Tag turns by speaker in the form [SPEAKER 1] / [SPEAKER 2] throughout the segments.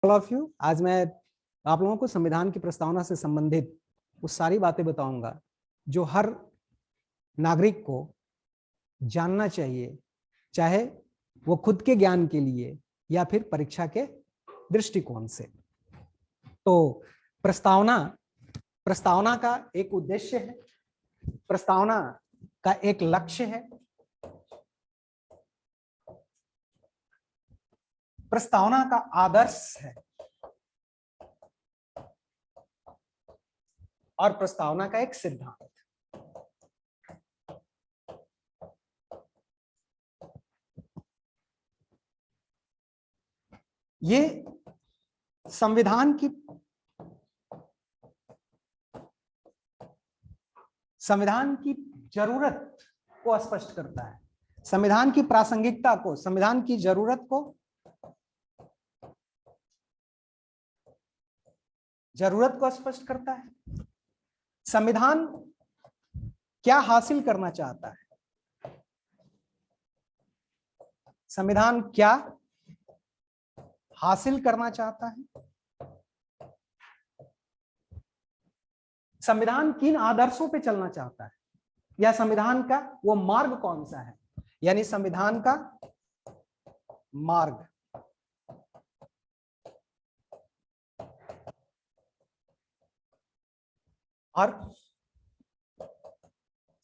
[SPEAKER 1] All of you. आज मैं आप लोगों को संविधान की प्रस्तावना से संबंधित वो सारी बातें बताऊंगा जो हर नागरिक को जानना चाहिए, चाहे वो खुद के ज्ञान के लिए या फिर परीक्षा के दृष्टिकोण से। तो प्रस्तावना का एक उद्देश्य है, प्रस्तावना का एक लक्ष्य है, प्रस्तावना का आदर्श है और प्रस्तावना का एक सिद्धांत। ये संविधान की जरूरत को स्पष्ट करता है, संविधान की प्रासंगिकता को, संविधान की जरूरत को स्पष्ट करता है। संविधान क्या हासिल करना चाहता है, संविधान क्या हासिल करना चाहता है, संविधान किन आदर्शों पे चलना चाहता है, या संविधान का वो मार्ग कौन सा है, यानी संविधान का मार्ग। और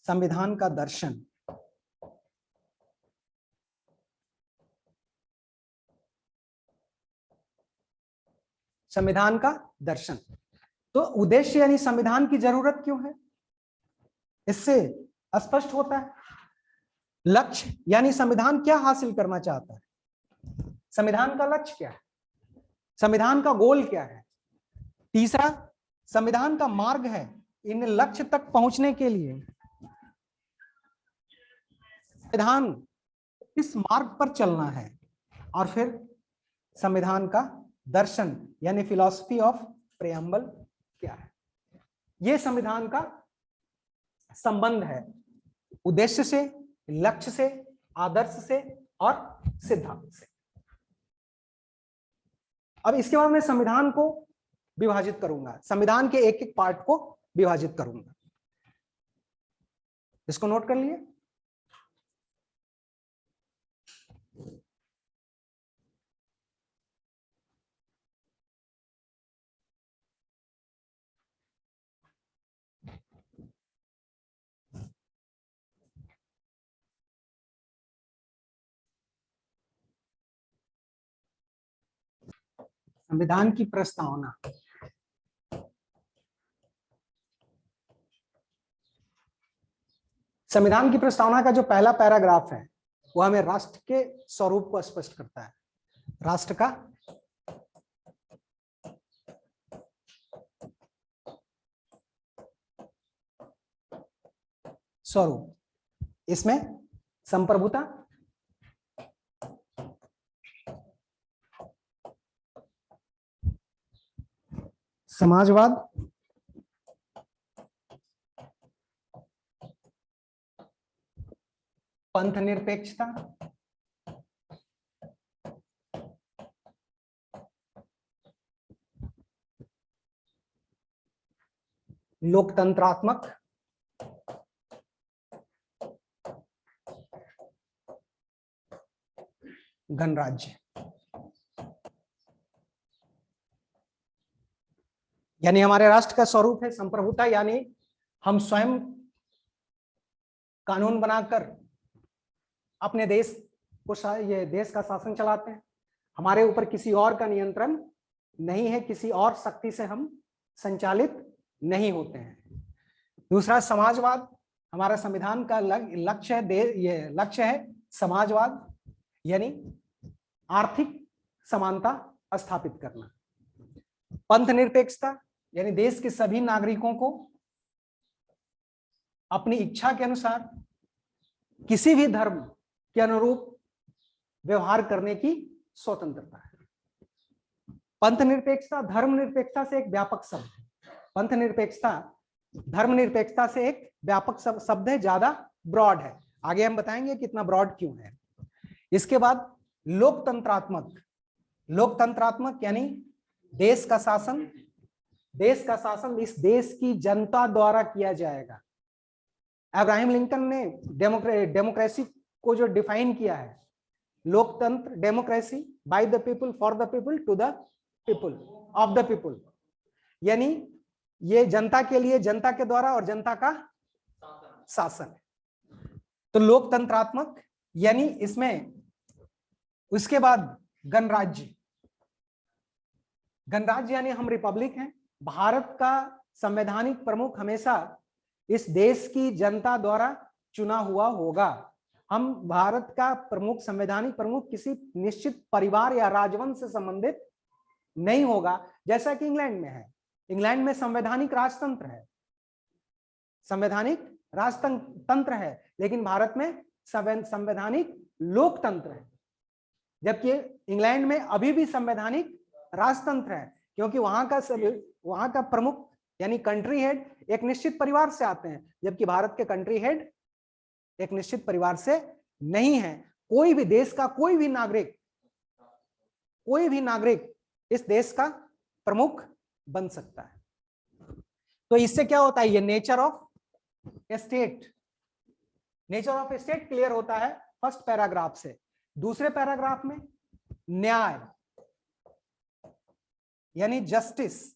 [SPEAKER 1] संविधान का दर्शन। संविधान का दर्शन तो उद्देश्य यानी संविधान की जरूरत क्यों है, इससे स्पष्ट होता है। लक्ष्य यानी संविधान क्या हासिल करना चाहता है, संविधान का लक्ष्य क्या है, संविधान का गोल क्या है। तीसरा, संविधान का मार्ग है, इन लक्ष्य तक पहुंचने के लिए संविधान किस मार्ग पर चलना है। और फिर संविधान का दर्शन यानी फिलॉसफी ऑफ प्रेएम्बल क्या है। यह संविधान का संबंध है उद्देश्य से, लक्ष्य से, आदर्श से और सिद्धांत से। अब इसके बाद मैं संविधान को विभाजित करूंगा, संविधान के एक एक पार्ट को विभाजित करूंगा। इसको नोट कर लिए। संविधान की प्रस्तावना। संविधान की प्रस्तावना का जो पहला पैराग्राफ है वो हमें राष्ट्र के स्वरूप को स्पष्ट करता है। राष्ट्र का स्वरूप, इसमें संप्रभुता, समाजवाद, पंथ निरपेक्षता, लोकतंत्रात्मक, गणराज्य। यानी हमारे राष्ट्र का स्वरूप है संप्रभुता, यानी हम स्वयं कानून बनाकर अपने देश को, ये देश का शासन चलाते हैं। हमारे ऊपर किसी और का नियंत्रण नहीं है, किसी और शक्ति से हम संचालित नहीं होते हैं। दूसरा, समाजवाद। हमारा संविधान का लक्ष्य है, ये लक्ष्य है समाजवाद, यानी आर्थिक समानता स्थापित करना। पंथ निरपेक्षता, यानी देश के सभी नागरिकों को अपनी इच्छा के अनुसार किसी भी धर्म के अनुरूप व्यवहार करने की स्वतंत्रता है। पंथ निरपेक्षता धर्म निरपेक्षता से एक व्यापक शब्द है। पंथ निरपेक्षता धर्म निरपेक्षता से एक व्यापक शब्द है, ज्यादा ब्रॉड है। आगे हम बताएंगे कितना ब्रॉड क्यों है। इसके बाद लोकतंत्रात्मक, लोकतंत्रात्मक यानी देश का शासन इस देश की जनता द्वारा किया जाएगा। अब्राहम लिंकन ने डेमोक्रेसी को जो डिफाइन किया है, लोकतंत्र, democracy, by the people, for the people, to the people, of the people, यानी ये जनता के लिए, जनता के द्वारा और जनता का शासन। तो लोकतंत्रात्मक यानी इसमें उसके बाद गणराज्य यानी हम रिपब्लिक हैं। भारत का संवैधानिक प्रमुख हमेशा इस देश की जनता द्वारा चुना हुआ होगा। हम भारत का प्रमुख, संवैधानिक प्रमुख किसी निश्चित परिवार या राजवंश से संबंधित नहीं होगा, जैसा कि इंग्लैंड में है। इंग्लैंड में संवैधानिक राजतंत्र है, संवैधानिक राजतंत्र है, लेकिन भारत में संवैधानिक लोकतंत्र है। जबकि इंग्लैंड में अभी भी संवैधानिक राजतंत्र है, क्योंकि वहां का प्रमुख यानी कंट्री हेड एक निश्चित परिवार से आते हैं, जबकि भारत के कंट्री हेड एक निश्चित परिवार से नहीं है। कोई भी देश का कोई भी नागरिक इस देश का प्रमुख बन सकता है। तो इससे क्या होता है, ये नेचर ऑफ स्टेट क्लियर होता है फर्स्ट पैराग्राफ से। दूसरे पैराग्राफ में न्याय यानी जस्टिस,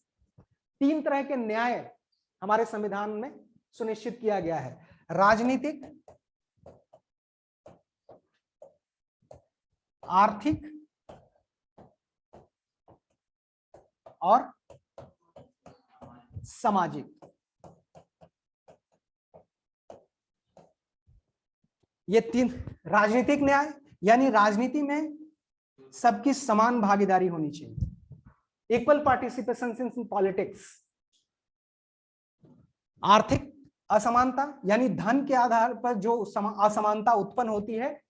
[SPEAKER 1] 3 तरह के न्याय हमारे संविधान में सुनिश्चित किया गया है। राजनीतिक, आर्थिक और सामाजिक। ये 3 राजनीतिक न्याय यानी राजनीति में सबकी समान भागीदारी होनी चाहिए, इक्वल पार्टिसिपेशन इन पॉलिटिक्स। आर्थिक असमानता यानी धन के आधार पर जो असमानता उत्पन्न होती है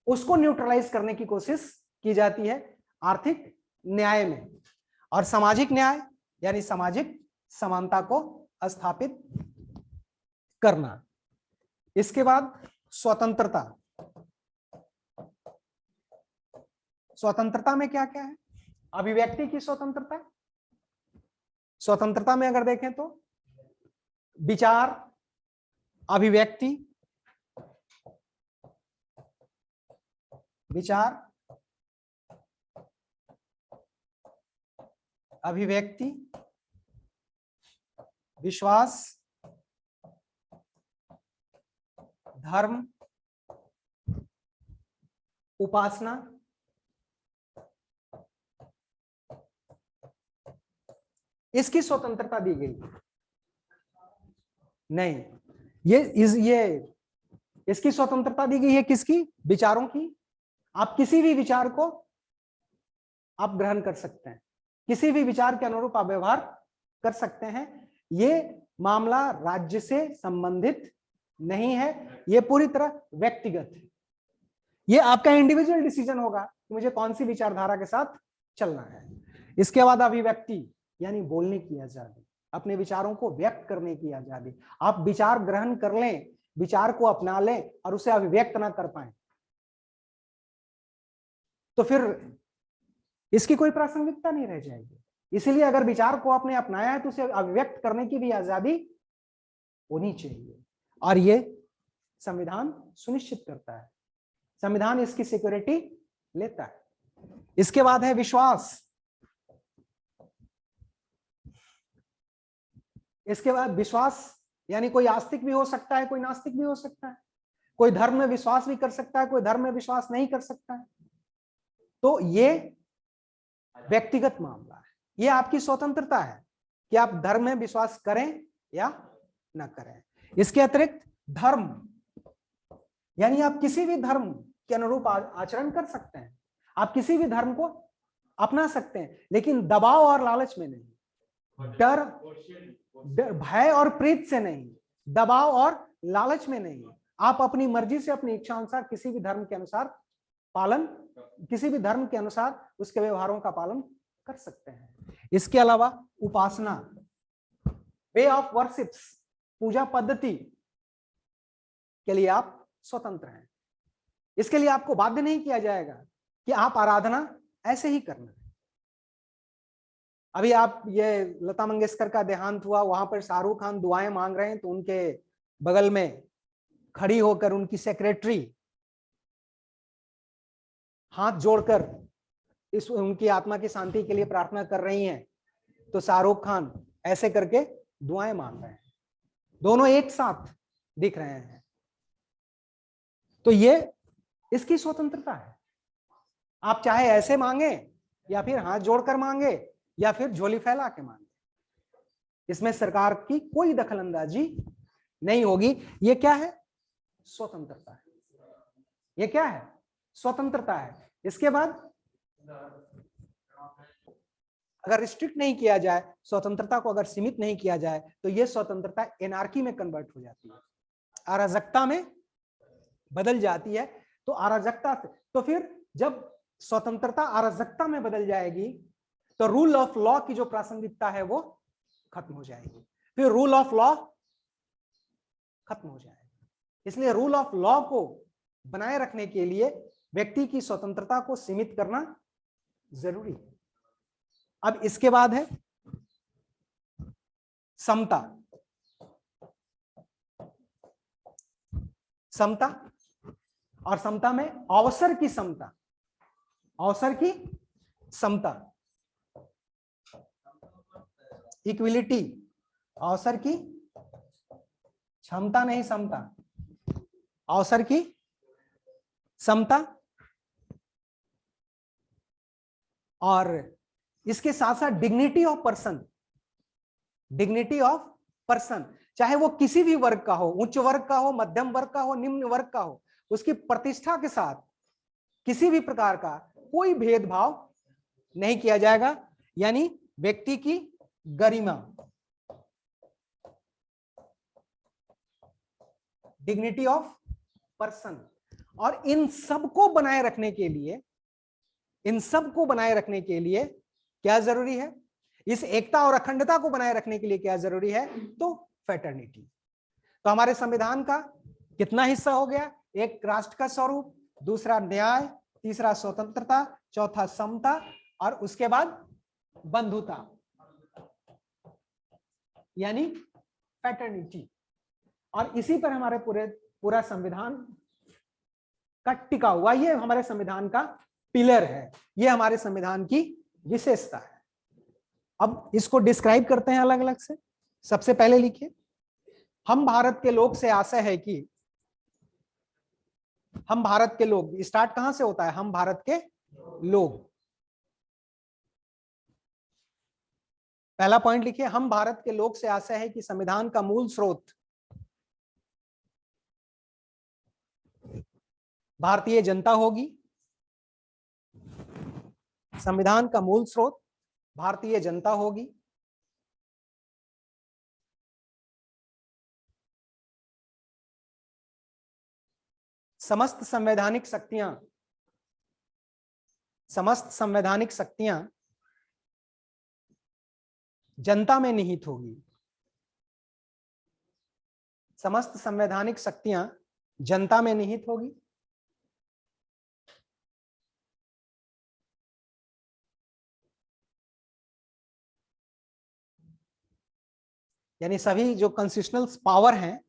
[SPEAKER 1] उसको न्यूट्रलाइज करने की कोशिश की जाती है आर्थिक न्याय में। और सामाजिक न्याय यानी सामाजिक समानता को स्थापित करना। इसके बाद स्वतंत्रता में क्या क्या है? अभिव्यक्ति की स्वतंत्रता में अगर देखें तो विचार, अभिव्यक्ति, विश्वास, धर्म, उपासना, इसकी स्वतंत्रता दी गई नहीं। ये इसकी स्वतंत्रता दी गई है किसकी? विचारों की। आप किसी भी विचार को आप ग्रहण कर सकते हैं, किसी भी विचार के अनुरूप आप व्यवहार कर सकते हैं। ये मामला राज्य से संबंधित नहीं है, ये पूरी तरह व्यक्तिगत है। ये आपका इंडिविजुअल डिसीजन होगा कि मुझे कौन सी विचारधारा के साथ चलना है। इसके बाद अभिव्यक्ति यानी बोलने की आजादी, अपने विचारों को व्यक्त करने की आजादी। आप विचार ग्रहण कर लें, विचार को अपना लें और उसे अभिव्यक्त ना कर पाए तो फिर इसकी कोई प्रासंगिकता नहीं रह जाएगी। इसीलिए अगर विचार को आपने अपनाया है तो उसे अभिव्यक्त करने की भी आजादी होनी चाहिए, और ये संविधान सुनिश्चित करता है, संविधान इसकी सिक्योरिटी लेता है। इसके बाद है विश्वास। इसके बाद विश्वास यानी कोई आस्तिक भी हो सकता है, कोई नास्तिक भी हो सकता है, कोई धर्म में विश्वास भी कर सकता है, कोई धर्म में विश्वास नहीं कर सकता है। तो ये व्यक्तिगत मामला है, ये आपकी स्वतंत्रता है कि आप धर्म में विश्वास करें या ना करें। इसके अतिरिक्त धर्म यानी आप किसी भी धर्म के अनुरूप आचरण कर सकते हैं, आप किसी भी धर्म को अपना सकते हैं, लेकिन दबाव और लालच में नहीं, डर, भय और प्रीत से नहीं, दबाव और लालच में नहीं। आप अपनी मर्जी से, अपनी इच्छा अनुसार किसी भी धर्म के अनुसार उसके व्यवहारों का पालन कर सकते हैं। इसके अलावा उपासना, वे ऑफ वर्शिप्स, पूजा पद्धति के लिए आप स्वतंत्र हैं। इसके लिए आपको बाध्य नहीं किया जाएगा कि आप आराधना ऐसे ही करना है। अभी आप ये लता मंगेशकर का देहांत हुआ, वहां पर शाहरुख खान दुआएं मांग रहे हैं, तो उनके बगल में खड़ी होकर उनकी सेक्रेटरी हाथ जोड़कर इस उनकी आत्मा की शांति के लिए प्रार्थना कर रही हैं, तो शाहरुख खान ऐसे करके दुआएं मांग रहे हैं, दोनों एक साथ दिख रहे हैं। तो ये इसकी स्वतंत्रता है। आप चाहे ऐसे मांगे या फिर हाथ जोड़कर मांगे या फिर झोली फैला के मांगे, इसमें सरकार की कोई दखलंदाजी नहीं होगी। ये क्या है? स्वतंत्रता है। ये क्या है? स्वतंत्रता है। इसके बाद अगर रिस्ट्रिक्ट नहीं किया जाए, स्वतंत्रता को अगर सीमित नहीं किया जाए, तो यह स्वतंत्रता एनार्की में कन्वर्ट हो जाती है, अराजकता में बदल जाती है। तो अराजकता से, तो फिर जब स्वतंत्रता अराजकता में बदल जाएगी, तो रूल ऑफ लॉ की जो प्रासंगिकता है वो खत्म हो जाएगी, फिर रूल ऑफ लॉ खत्म हो जाएगा। इसलिए रूल ऑफ लॉ को बनाए रखने के लिए व्यक्ति की स्वतंत्रता को सीमित करना जरूरी है। अब इसके बाद है समता। समता, और समता में अवसर की समता, अवसर की समता, इक्विलिटी, अवसर की क्षमता नहीं समता, अवसर की समता। और इसके साथ साथ dignity of person, dignity of person, चाहे वो किसी भी वर्ग का हो, उच्च वर्ग का हो, मध्यम वर्ग का हो, निम्न वर्ग का हो, उसकी प्रतिष्ठा के साथ किसी भी प्रकार का कोई भेदभाव नहीं किया जाएगा। यानी व्यक्ति की गरिमा, डिग्निटी ऑफ पर्सन। और इन सबको बनाए रखने के लिए, इन सबको बनाए रखने के लिए क्या जरूरी है? इस एकता और अखंडता को बनाए रखने के लिए क्या जरूरी है? तो फ्रेटर्निटी। तो हमारे संविधान का कितना हिस्सा हो गया? एक राष्ट्र का स्वरूप, दूसरा न्याय, तीसरा स्वतंत्रता, चौथा समता, और उसके बाद बंधुता यानी फ्रेटर्निटी। और इसी पर हमारे पूरा संविधान का टिका हुआ, ये हमारे संविधान का पिलर है, ये हमारे संविधान की विशेषता है। अब इसको डिस्क्राइब करते हैं अलग अलग से। सबसे पहले लिखिए, हम भारत के लोग से आशा है कि, हम भारत के लोग, स्टार्ट कहां से होता है? हम भारत के लोग। पहला पॉइंट लिखिए, हम भारत के लोग से आशा है कि संविधान का मूल स्रोत भारतीय जनता होगी। संविधान का मूल स्रोत भारतीय जनता होगी। समस्त संवैधानिक शक्तियां जनता में निहित होगी। समस्त संवैधानिक शक्तियां जनता में निहित होगी। यानी सभी जो कॉन्स्टिट्यूशनल पावर हैं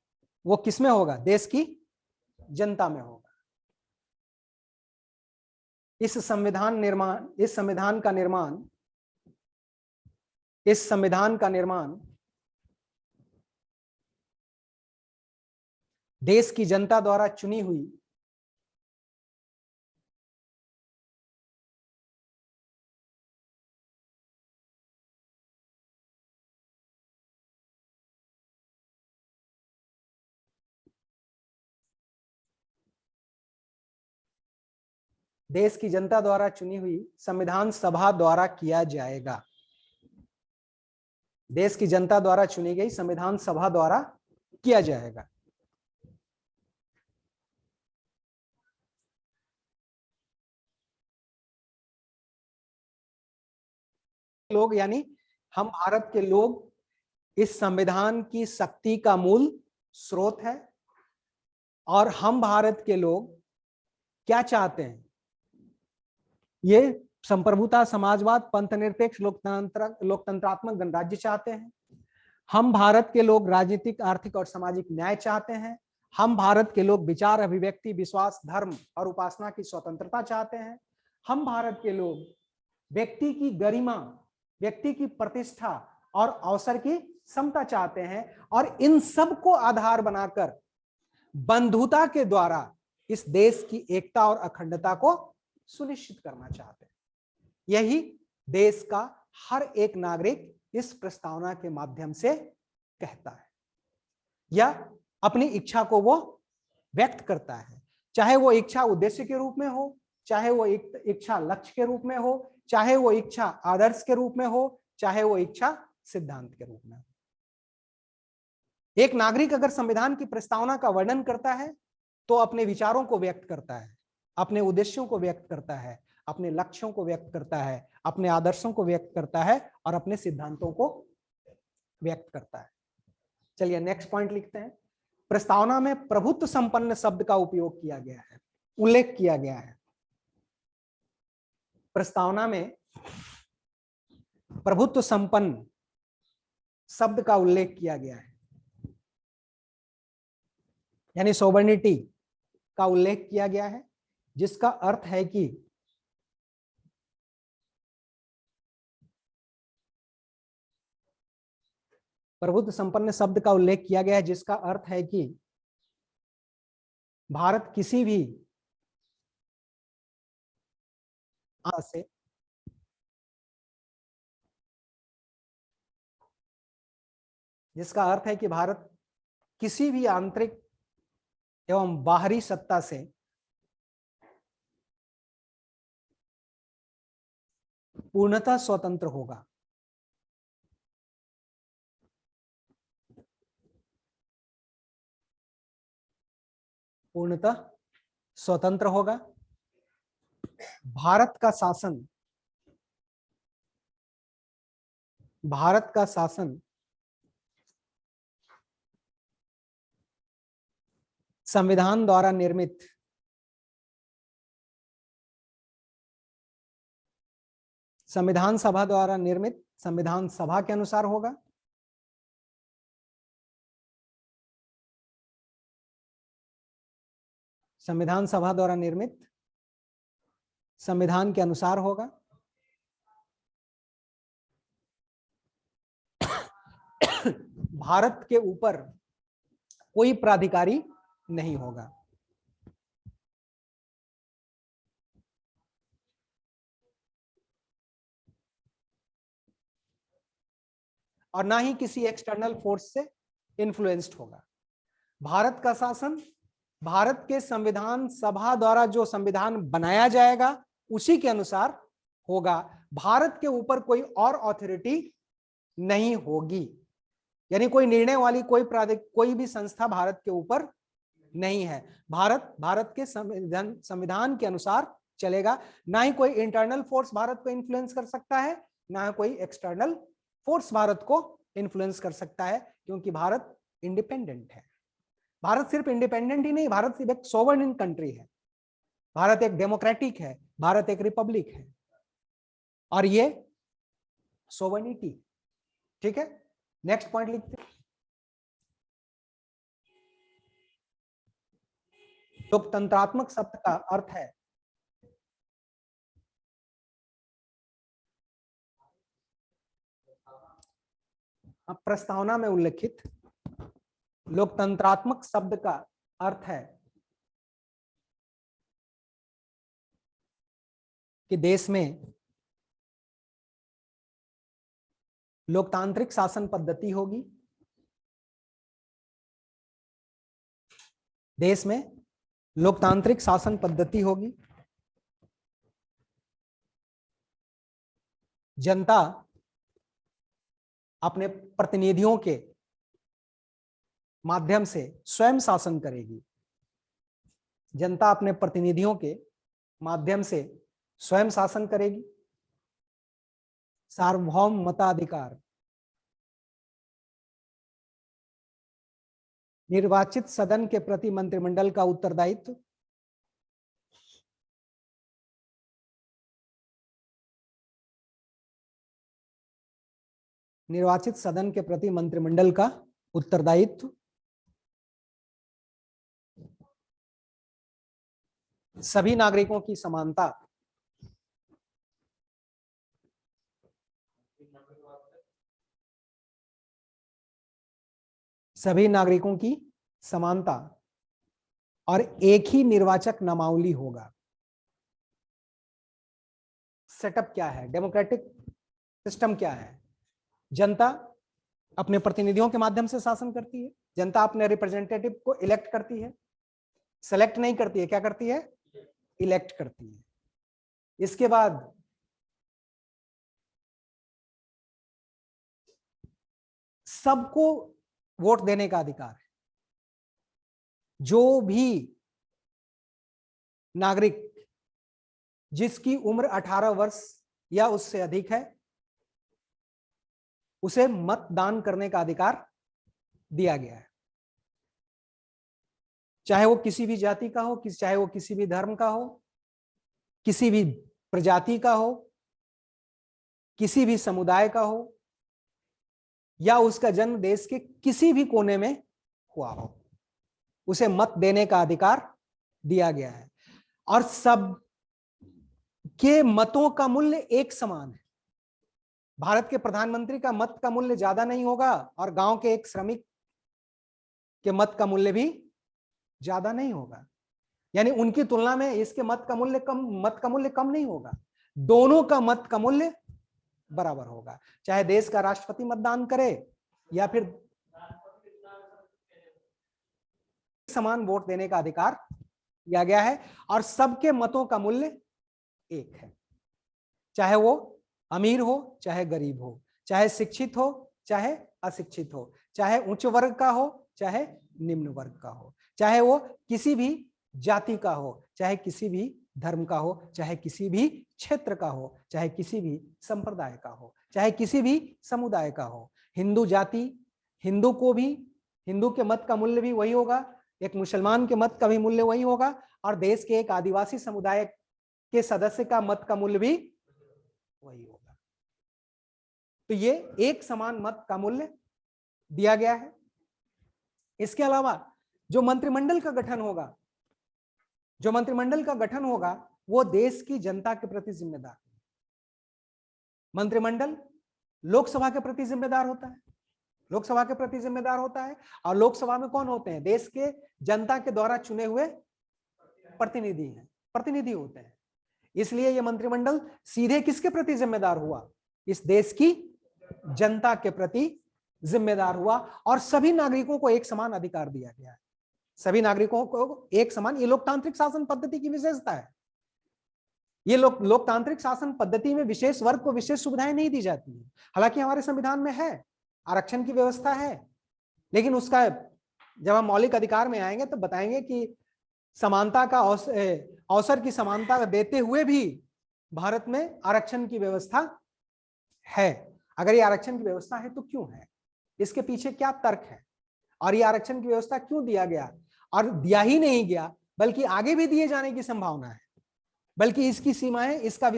[SPEAKER 1] वो किसमें होगा? देश की जनता में होगा। इस संविधान का निर्माण देश की जनता द्वारा चुनी हुई संविधान सभा द्वारा किया जाएगा। देश की जनता द्वारा चुनी गई संविधान सभा द्वारा किया जाएगा। लोग यानी हम भारत के लोग इस संविधान की शक्ति का मूल स्रोत है। और हम भारत के लोग क्या चाहते हैं? ये संप्रभुता, समाजवाद, पंथनिरपेक्ष, लोकतंत्रात्मक गणराज्य चाहते हैं। हम भारत के लोग राजनीतिक, आर्थिक और सामाजिक न्याय चाहते हैं। हम भारत के लोग विचार, अभिव्यक्ति, विश्वास, धर्म और उपासना की स्वतंत्रता चाहते हैं। हम भारत के लोग व्यक्ति की गरिमा, व्यक्ति की प्रतिष्ठा और अवसर की समता चाहते हैं। और इन सब को आधार बनाकर बंधुता के द्वारा इस देश की एकता और अखंडता को सुनिश्चित करना चाहते हैं। यही देश का हर एक नागरिक इस प्रस्तावना के माध्यम से कहता है या अपनी इच्छा को वो व्यक्त करता है, चाहे वो इच्छा उद्देश्य के रूप में हो, चाहे वो इच्छा लक्ष्य के रूप में हो, चाहे वो इच्छा आदर्श के रूप में हो, चाहे वो इच्छा सिद्धांत के रूप में हो। एक नागरिक अगर संविधान की प्रस्तावना का वर्णन करता है तो अपने विचारों को व्यक्त करता है, अपने उद्देश्यों को व्यक्त करता है, अपने लक्ष्यों को व्यक्त करता है, अपने आदर्शों को व्यक्त करता है और अपने सिद्धांतों को व्यक्त करता है। चलिए नेक्स्ट पॉइंट लिखते हैं। प्रस्तावना में प्रभुत्व संपन्न शब्द का उपयोग किया गया है, उल्लेख किया गया है। प्रस्तावना में प्रभुत्व संपन्न शब्द का उल्लेख किया गया है, यानी सोवर्निटी का उल्लेख किया गया है, जिसका अर्थ है कि प्रभुत्व संपन्न शब्द का उल्लेख किया गया है, जिसका अर्थ है कि भारत किसी भी से जिसका अर्थ है कि भारत किसी भी आंतरिक एवं बाहरी सत्ता से पूर्णतः स्वतंत्र होगा। पूर्णतः स्वतंत्र होगा। भारत का शासन संविधान द्वारा निर्मित संविधान सभा द्वारा निर्मित संविधान सभा के अनुसार होगा। संविधान सभा द्वारा निर्मित संविधान के अनुसार होगा। भारत के ऊपर कोई प्राधिकारी नहीं होगा। और ना ही किसी एक्सटर्नल फोर्स से इन्फ्लुएंस्ड होगा। भारत का शासन भारत के संविधान सभा द्वारा जो संविधान बनाया जाएगा उसी के अनुसार होगा। भारत के ऊपर कोई और अथॉरिटी नहीं होगी, यानी कोई निर्णय वाली कोई भी संस्था भारत के ऊपर नहीं है। भारत के संविधान के अनुसार चलेगा। ना ही कोई इंटरनल फोर्स भारत को इन्फ्लुएंस कर सकता है, ना कोई एक्सटर्नल फोर्स भारत को इन्फ्लुएंस कर सकता है, क्योंकि भारत इंडिपेंडेंट है। भारत सिर्फ इंडिपेंडेंट ही नहीं, भारत सिर्फ एक सोवरेन कंट्री है। भारत एक डेमोक्रेटिक है, भारत एक रिपब्लिक है, और ये सोवर्निटी। ठीक है, नेक्स्ट पॉइंट लिखते हैं। लोकतंत्रात्मक शब्द का अर्थ है प्रस्तावना में उल्लेखित लोकतंत्रात्मक शब्द का अर्थ है कि देश में लोकतांत्रिक शासन पद्धति होगी। देश में लोकतांत्रिक शासन पद्धति होगी। जनता अपने प्रतिनिधियों के माध्यम से स्वयं शासन करेगी। जनता अपने प्रतिनिधियों के माध्यम से स्वयं शासन करेगी। सार्वभौम मताधिकार, निर्वाचित सदन के प्रति मंत्रिमंडल का उत्तरदायित्व, निर्वाचित सदन के प्रति मंत्रिमंडल का उत्तरदायित्व। सभी नागरिकों की समानता। सभी नागरिकों की समानता और एक ही निर्वाचक नामावली होगा। सेटअप क्या है? डेमोक्रेटिक सिस्टम क्या है? जनता अपने प्रतिनिधियों के माध्यम से शासन करती है। जनता अपने रिप्रेजेंटेटिव को इलेक्ट करती है, सेलेक्ट नहीं करती है। क्या करती है? इलेक्ट करती है। इसके बाद सबको वोट देने का अधिकार है। जो भी नागरिक जिसकी उम्र 18 वर्ष या उससे अधिक है, उसे मतदान करने का अधिकार दिया गया है। चाहे वो किसी भी जाति का हो, चाहे वो किसी भी धर्म का हो, किसी भी प्रजाति का हो, किसी भी समुदाय का हो, या उसका जन्म देश के किसी भी कोने में हुआ हो, उसे मत देने का अधिकार दिया गया है। और सब के मतों का मूल्य एक समान है। भारत के प्रधानमंत्री का मत का मूल्य ज्यादा नहीं होगा और गांव के एक श्रमिक के मत का मूल्य भी ज्यादा नहीं होगा। यानी उनकी तुलना में इसके मत का मूल्य कम नहीं होगा। दोनों का मत का मूल्य बराबर होगा। चाहे देश का राष्ट्रपति मतदान करे या फिर समान वोट देने का अधिकार दिया गया है और सबके मतों का मूल्य एक है। चाहे वो अमीर हो, चाहे गरीब हो, चाहे शिक्षित हो, चाहे अशिक्षित हो, चाहे उच्च वर्ग का हो, चाहे निम्न वर्ग का हो, चाहे वो किसी भी जाति का हो, चाहे किसी भी धर्म का हो, चाहे किसी भी क्षेत्र का हो, चाहे किसी भी संप्रदाय का हो, चाहे किसी भी समुदाय का हो। हिंदू जाति, हिंदू को भी, हिंदू के मत का मूल्य भी वही होगा, एक मुसलमान के मत का भी मूल्य वही होगा और देश के एक आदिवासी समुदाय के सदस्य का मत का मूल्य भी वही होगा। तो ये एक समान मत का मूल्य दिया गया है। इसके अलावा जो मंत्रिमंडल का गठन होगा, वो देश की जनता के प्रति जिम्मेदार। मंत्रिमंडल लोकसभा के प्रति जिम्मेदार होता है, और लोकसभा में कौन होते हैं? देश के जनता के द्वारा चुने हुए प्रतिनिधि होते हैं। इसलिए यह मंत्रिमंडल सीधे किसके प्रति जिम्मेदार हुआ? इस देश की जनता के प्रति जिम्मेदार हुआ और सभी नागरिकों को एक समान अधिकार दिया गया है। सभी नागरिकों को एक समान, ये लोकतांत्रिक शासन पद्धति की विशेषता है। ये लोकतांत्रिक शासन पद्धति में विशेष वर्ग को विशेष सुविधाएं नहीं दी जाती है। हालांकि हमारे संविधान में है, आरक्षण की व्यवस्था है, लेकिन उसका जब हम मौलिक अधिकार में आएंगे तो बताएंगे कि समानता का अवसर की समानता देते हुए भी भारत में आरक्षण की व्यवस्था है। अगर ये आरक्षण की व्यवस्था है तो क्यों है, इसके पीछे क्या तर्क है, और ये आरक्षण की व्यवस्था क्यों दिया गया, और दिया ही नहीं गया बल्कि आगे भी दिए जाने की संभावना है, बल्कि इसकी सीमाएं, इसका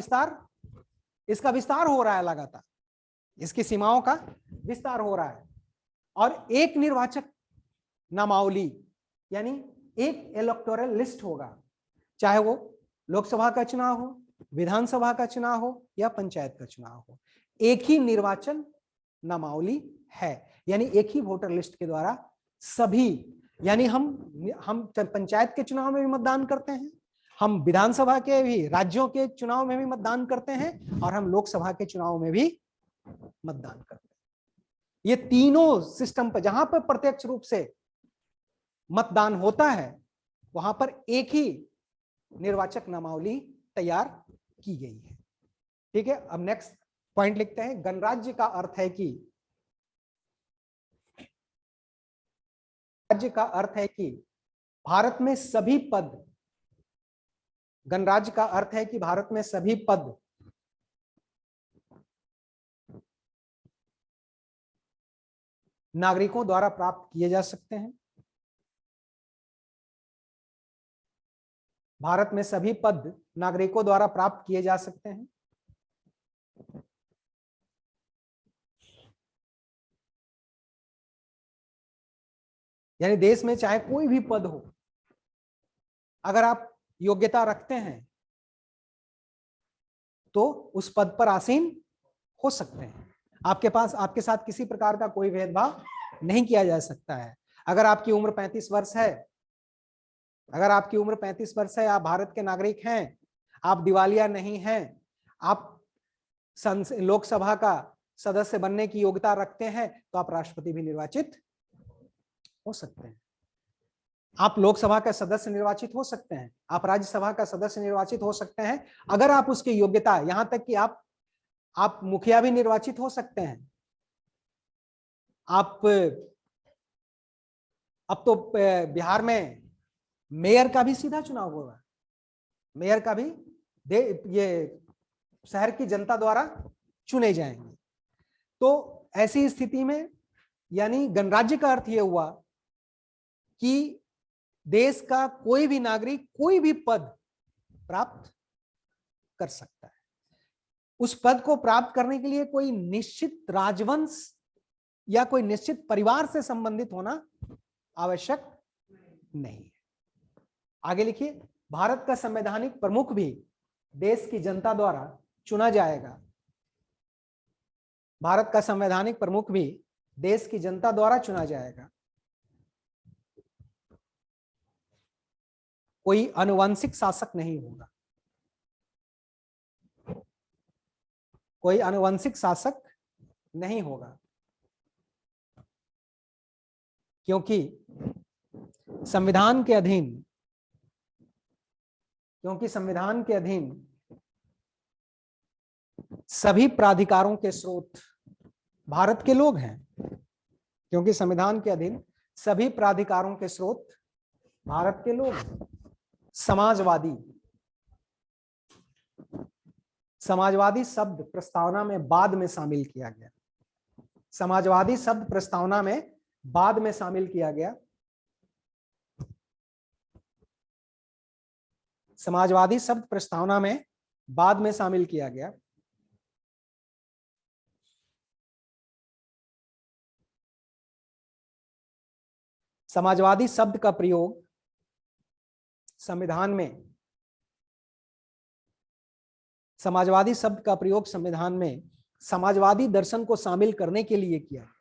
[SPEAKER 1] विस्तार हो रहा है लगातार, इसकी सीमाओं का विस्तार हो रहा है। और एक निर्वाचक नामावली यानी एक इलेक्टोरल लिस्ट होगा, चाहे वो लोकसभा का चुनाव हो, विधानसभा का चुनाव हो या पंचायत का चुनाव हो। एक ही निर्वाचन नामावली है, यानी एक ही वोटर लिस्ट के द्वारा सभी, यानी हम पंचायत के चुनाव में भी मतदान करते हैं, हम विधानसभा के भी, राज्यों के चुनाव में भी मतदान करते हैं, और हम लोकसभा के चुनाव में भी मतदान करते हैं। ये तीनों सिस्टम पर, जहां पर प्रत्यक्ष रूप से मतदान होता है, वहां पर एक ही निर्वाचक नामावली तैयार की गई है। ठीक है, अब नेक्स्ट पॉइंट लिखते हैं। गणराज्य का अर्थ है कि भारत में सभी पद, गणराज्य का अर्थ है कि भारत में सभी पद नागरिकों द्वारा प्राप्त किए जा सकते हैं। भारत में सभी पद नागरिकों द्वारा प्राप्त किए जा सकते हैं। यानी देश में चाहे कोई भी पद हो, अगर आप योग्यता रखते हैं तो उस पद पर आसीन हो सकते हैं। आपके पास, आपके साथ किसी प्रकार का कोई भेदभाव नहीं किया जा सकता है। अगर आपकी उम्र 35 वर्ष है, अगर आपकी उम्र 35 वर्ष है, आप भारत के नागरिक हैं, आप दिवालिया नहीं हैं, आप लोकसभा का सदस्य बनने की योग्यता रखते हैं, तो आप राष्ट्रपति भी निर्वाचित हो सकते हैं। आप लोकसभा का सदस्य निर्वाचित हो सकते हैं, आप राज्यसभा का सदस्य निर्वाचित हो सकते हैं, अगर आप उसकी योग्यता, यहां तक कि आप मुखिया भी निर्वाचित हो सकते हैं। आप, अब तो बिहार में मेयर का भी सीधा चुनाव होगा, मेयर का भी ये शहर की जनता द्वारा चुने जाएंगे। तो ऐसी स्थिति में यानी गणराज्य का अर्थ यह हुआ कि देश का कोई भी नागरिक कोई भी पद प्राप्त कर सकता है। उस पद को प्राप्त करने के लिए कोई निश्चित राजवंश या कोई निश्चित परिवार से संबंधित होना आवश्यक नहीं है। आगे लिखिए, भारत का संवैधानिक प्रमुख भी देश की जनता द्वारा चुना जाएगा। भारत का संवैधानिक प्रमुख भी देश की जनता द्वारा चुना जाएगा। कोई आनुवंशिक शासक नहीं होगा, कोई आनुवंशिक शासक नहीं होगा, क्योंकि संविधान के अधीन सभी प्राधिकारों के स्रोत भारत के लोग हैं। क्योंकि संविधान के अधीन सभी प्राधिकारों के स्रोत भारत के लोग हैं। समाजवादी शब्द प्रस्तावना में बाद में शामिल किया गया। समाजवादी शब्द प्रस्तावना में बाद में शामिल किया गया। समाजवादी शब्द प्रस्तावना में बाद में शामिल किया गया। समाजवादी शब्द का प्रयोग संविधान में, समाजवादी शब्द का प्रयोग संविधान में समाजवादी दर्शन को शामिल करने के लिए किया।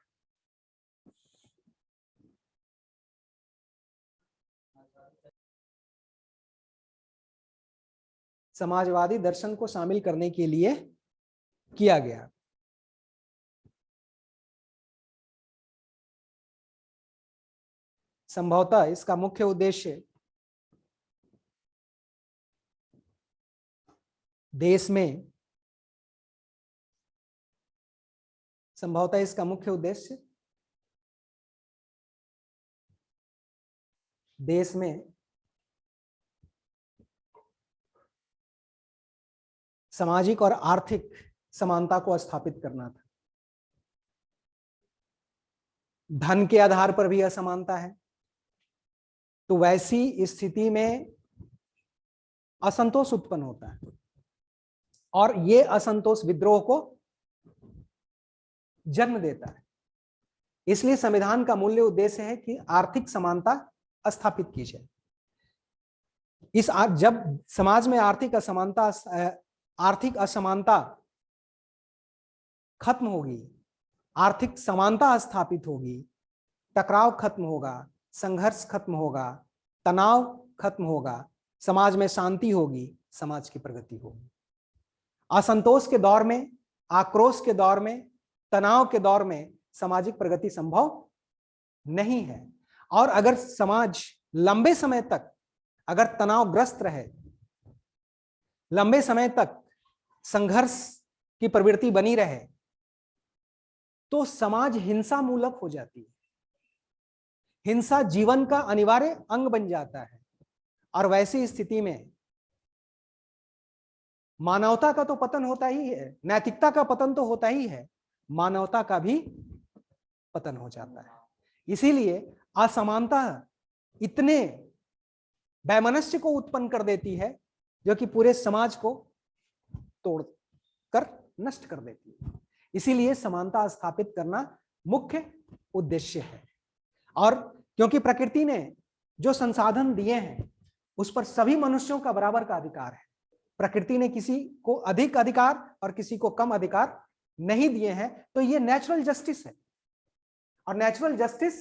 [SPEAKER 1] समाजवादी दर्शन को शामिल करने के लिए किया गया। संभवतः इसका मुख्य उद्देश्य देश में, संभवतः इसका मुख्य उद्देश्य देश में सामाजिक और आर्थिक समानता को स्थापित करना था। धन के आधार पर भी असमानता है, तो वैसी स्थिति में असंतोष उत्पन्न होता है और ये असंतोष विद्रोह को जन्म देता है। इसलिए संविधान का मूल्य उद्देश्य है कि आर्थिक समानता स्थापित की जाए। जब समाज में आर्थिक असमानता खत्म होगी, आर्थिक समानता स्थापित होगी, टकराव खत्म होगा, संघर्ष खत्म होगा, तनाव खत्म होगा, समाज में शांति होगी, समाज की प्रगति होगी। असंतोष के दौर में, आक्रोश के दौर में, तनाव के दौर में सामाजिक प्रगति संभव नहीं है। और अगर समाज लंबे समय तक अगर तनावग्रस्त रहे, लंबे समय तक संघर्ष की प्रवृत्ति बनी रहे, तो समाज हिंसा मूलक हो जाती है। हिंसा जीवन का अनिवार्य अंग बन जाता है और वैसी स्थिति में मानवता का तो पतन होता ही है, नैतिकता का पतन तो होता ही है, मानवता का भी पतन हो जाता है। इसीलिए असमानता इतने वैमनस्य को उत्पन्न कर देती है जो कि पूरे समाज को तोड़कर नष्ट कर देती है। इसीलिए समानता स्थापित करना मुख्य उद्देश्य है। और क्योंकि प्रकृति ने जो संसाधन दिए हैं उस पर सभी मनुष्यों का बराबर का अधिकार है। प्रकृति ने किसी को अधिक अधिकार और किसी को कम अधिकार नहीं दिए हैं, तो ये नेचुरल जस्टिस है, और नेचुरल जस्टिस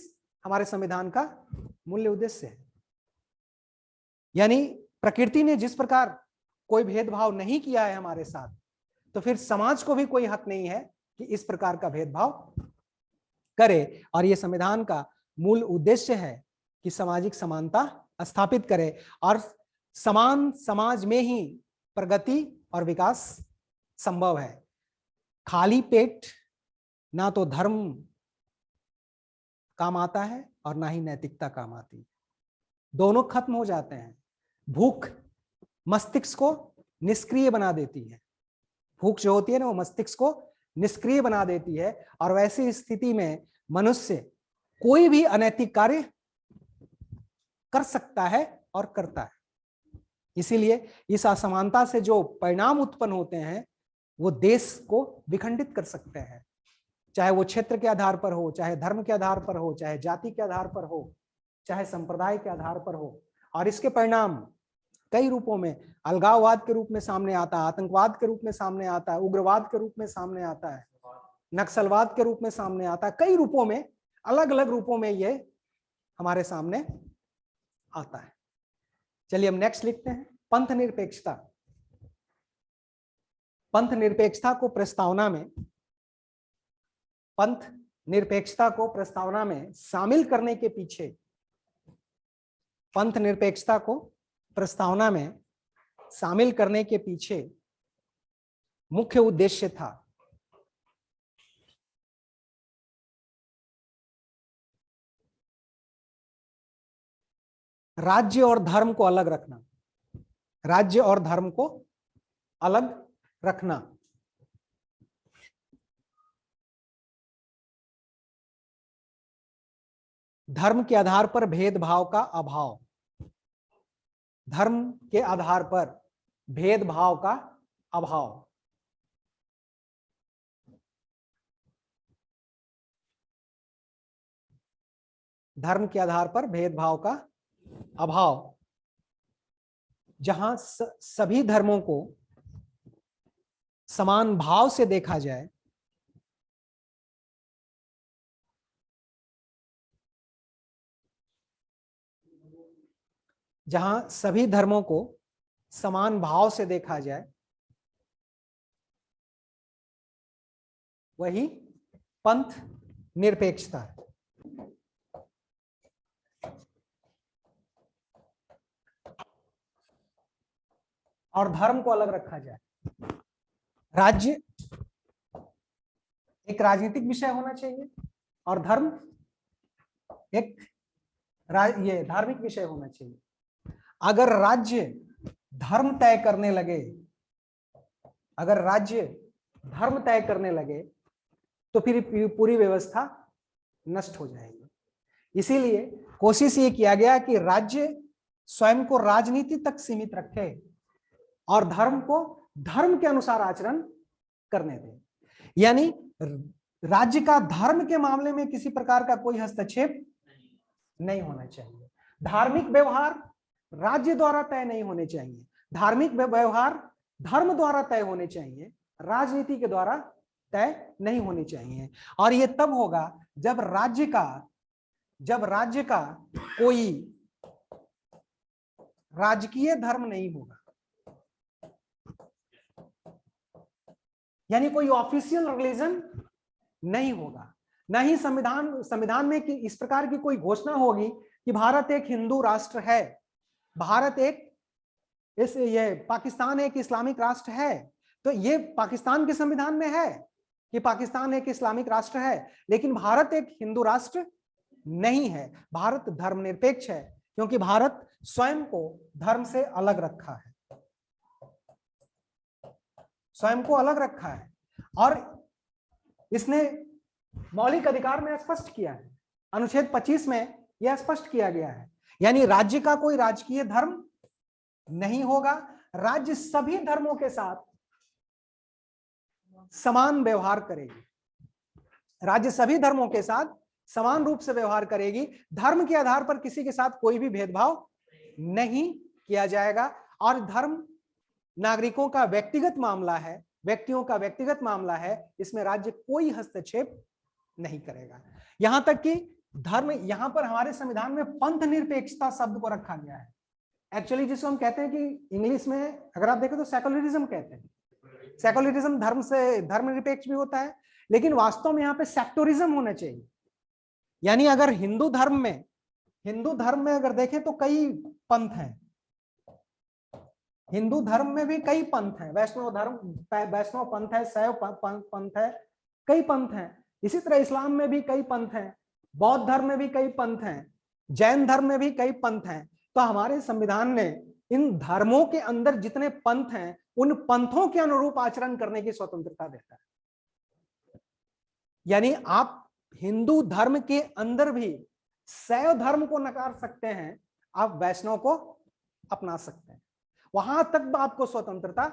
[SPEAKER 1] हमारे संविधान का मूल्य उद्देश्य है। यानी प्रकृति ने जिस प्रकार कोई भेदभाव नहीं किया है हमारे साथ, तो फिर समाज को भी कोई हक नहीं है कि इस प्रकार का भेदभाव करे। और यह संविधान का मूल उद्देश्य है कि सामाजिक समानता स्थापित करे, और समान समाज में ही प्रगति और विकास संभव है। खाली पेट ना तो धर्म काम आता है और ना ही नैतिकता काम आती है, दोनों खत्म हो जाते हैं। भूख मस्तिष्क को निष्क्रिय बना देती है, भूख जो होती है ना वो मस्तिष्क को निष्क्रिय बना देती है, और वैसी स्थिति में मनुष्य कोई भी अनैतिक कार्य कर सकता है और करता है। इसीलिए इस असमानता से जो परिणाम उत्पन्न होते हैं वो देश को विखंडित कर सकते हैं, चाहे वो क्षेत्र के आधार पर हो, चाहे धर्म के आधार पर हो, चाहे जाति के आधार पर हो, चाहे संप्रदाय के आधार पर हो। और इसके परिणाम कई रूपों में, अलगाववाद के रूप में सामने आता है, आतंकवाद के रूप में सामने आता है, उग्रवाद के रूप में सामने आता है, नक्सलवाद के रूप में सामने आता है, कई रूपों में, अलग अलग रूपों में ये हमारे सामने आता है। चलिए हम नेक्स्ट लिखते हैं, पंथ निरपेक्षता। पंथ निरपेक्षता को प्रस्तावना में, पंथ निरपेक्षता को प्रस्तावना में शामिल करने के पीछे, पंथ निरपेक्षता को प्रस्तावना में शामिल करने के पीछे मुख्य उद्देश्य था राज्य और धर्म को अलग रखना, राज्य और धर्म को अलग रखना। धर्म के आधार पर भेदभाव का अभाव, धर्म के आधार पर भेदभाव का अभाव, धर्म के आधार पर भेदभाव का अभाव, जहां सभी धर्मों को समान भाव से देखा जाए, जहां सभी धर्मों को समान भाव से देखा जाए, वही पंथ निरपेक्षता है। और धर्म को अलग रखा जाए। राज्य एक राजनीतिक विषय होना चाहिए और धर्म एक ये धार्मिक विषय होना चाहिए। अगर राज्य धर्म तय करने लगे, अगर राज्य धर्म तय करने लगे तो फिर पूरी व्यवस्था नष्ट हो जाएगी। इसीलिए कोशिश ये किया गया कि राज्य स्वयं को राजनीति तक सीमित रखे और धर्म को धर्म के अनुसार आचरण करने दे। यानी राज्य का धर्म के मामले में किसी प्रकार का कोई हस्तक्षेप नहीं होना चाहिए। धार्मिक व्यवहार राज्य द्वारा तय नहीं होने चाहिए, धार्मिक व्यवहार धर्म द्वारा तय होने चाहिए, राजनीति के द्वारा तय नहीं होने चाहिए। और ये तब होगा जब राज्य का कोई राजकीय धर्म नहीं होगा, यानी कोई ऑफिशियल रिलीजन नहीं होगा। न ही संविधान में कि इस प्रकार की कोई घोषणा होगी कि भारत एक हिंदू राष्ट्र है, भारत एक ये पाकिस्तान एक इस्लामिक राष्ट्र है। तो ये पाकिस्तान के संविधान में है कि पाकिस्तान एक इस्लामिक राष्ट्र है, लेकिन भारत एक हिंदू राष्ट्र नहीं है। भारत धर्मनिरपेक्ष है क्योंकि भारत स्वयं को धर्म से अलग रखा है, स्वयं को अलग रखा है। और इसने मौलिक अधिकार में स्पष्ट किया है, अनुच्छेद 25 में यह स्पष्ट किया गया है। यानी राज्य का कोई राजकीय धर्म नहीं होगा, राज्य सभी धर्मों के साथ समान व्यवहार करेगी, राज्य सभी धर्मों के साथ समान रूप से व्यवहार करेगी। धर्म के आधार पर किसी के साथ कोई भी भेदभाव नहीं किया जाएगा। और धर्म नागरिकों का व्यक्तिगत मामला है, व्यक्तियों का व्यक्तिगत मामला है, इसमें राज्य कोई हस्तक्षेप नहीं करेगा। यहां तक कि धर्म, यहां पर हमारे संविधान में पंथ निरपेक्षता शब्द को रखा गया है। एक्चुअली जिसको हम कहते हैं कि इंग्लिश में अगर आप देखें तो सेकुलरिज्म कहते हैं। सेकुलरिज्म धर्म से धर्मनिरपेक्ष भी होता है, लेकिन वास्तव में यहाँ पे सेक्टोरिज्म होना चाहिए। यानी अगर हिंदू धर्म में अगर देखें तो कई पंथ हैं, हिंदू धर्म में भी कई पंथ हैं, वैष्णव पंथ है, शैव पंथ है, कई पंथ हैं। इसी तरह इस्लाम में भी कई पंथ हैं, बौद्ध धर्म में भी कई पंथ हैं, जैन धर्म में भी कई पंथ हैं। तो हमारे संविधान ने इन धर्मों के अंदर जितने पंथ हैं उन पंथों के अनुरूप आचरण करने की स्वतंत्रता देता है। यानी आप हिंदू धर्म के अंदर भी शैव धर्म को नकार सकते हैं, आप वैष्णव को अपना सकते हैं, वहां तक आपको स्वतंत्रता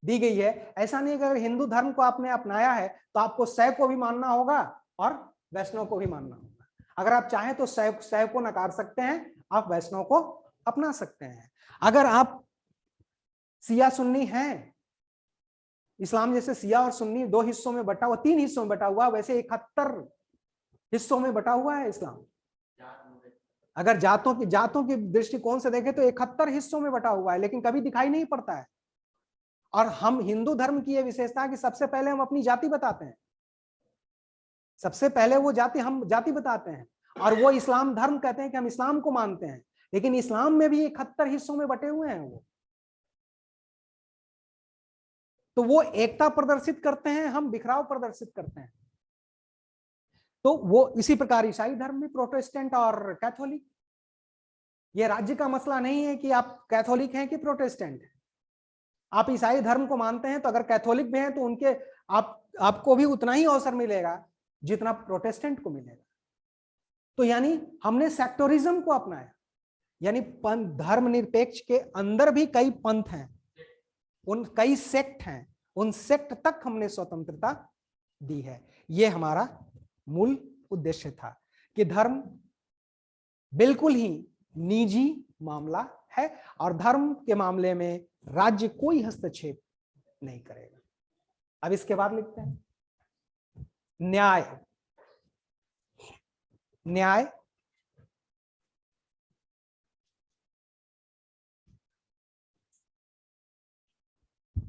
[SPEAKER 1] दी गई है। ऐसा नहीं कि अगर हिंदू धर्म को आपने अपनाया है तो आपको शैव को भी मानना होगा और वैष्णव को भी मानना होगा। अगर आप चाहें तो शैव को नकार सकते हैं, आप वैष्णव को अपना सकते हैं। अगर आप शिया सुन्नी हैं, इस्लाम जैसे शिया और सुन्नी दो हिस्सों में बटा हुआ, 3 हिस्सों में बटा हुआ, वैसे 71 हिस्सों में बटा हुआ है इस्लाम। अगर जातों की दृष्टिकोण से देखें तो 71 हिस्सों में बटा हुआ है, लेकिन कभी दिखाई नहीं पड़ता है। और हम हिंदू धर्म की यह विशेषता है कि सबसे पहले हम अपनी जाति बताते हैं, सबसे पहले वो हम जाति बताते हैं। और वो इस्लाम धर्म कहते हैं कि हम इस्लाम को मानते हैं, लेकिन इस्लाम में भी 71 हिस्सों में बटे हुए हैं वो। तो वो एकता प्रदर्शित करते हैं, हम बिखराव प्रदर्शित करते हैं। तो वो इसी प्रकार ईसाई धर्म में प्रोटेस्टेंट और कैथोलिक, ये राज्य का मसला नहीं है कि आप कैथोलिक हैं कि प्रोटेस्टेंट हैं। आप ईसाई धर्म को मानते हैं तो अगर कैथोलिक भी हैं तो उनके आपको भी उतना ही अवसर मिलेगा जितना प्रोटेस्टेंट को मिलेगा। तो यानी हमने सेक्टोरिज्म को अपनाया, यानी धर्मनिरपेक्ष के अंदर भी कई पंथ हैं, उन कई सेक्ट हैं, उन सेक्ट तक हमने स्वतंत्रता दी है। यह हमारा मूल उद्देश्य था कि धर्म बिल्कुल ही निजी मामला है और धर्म के मामले में राज्य कोई हस्तक्षेप नहीं करेगा। अब इसके बाद लिखते हैं न्याय। न्याय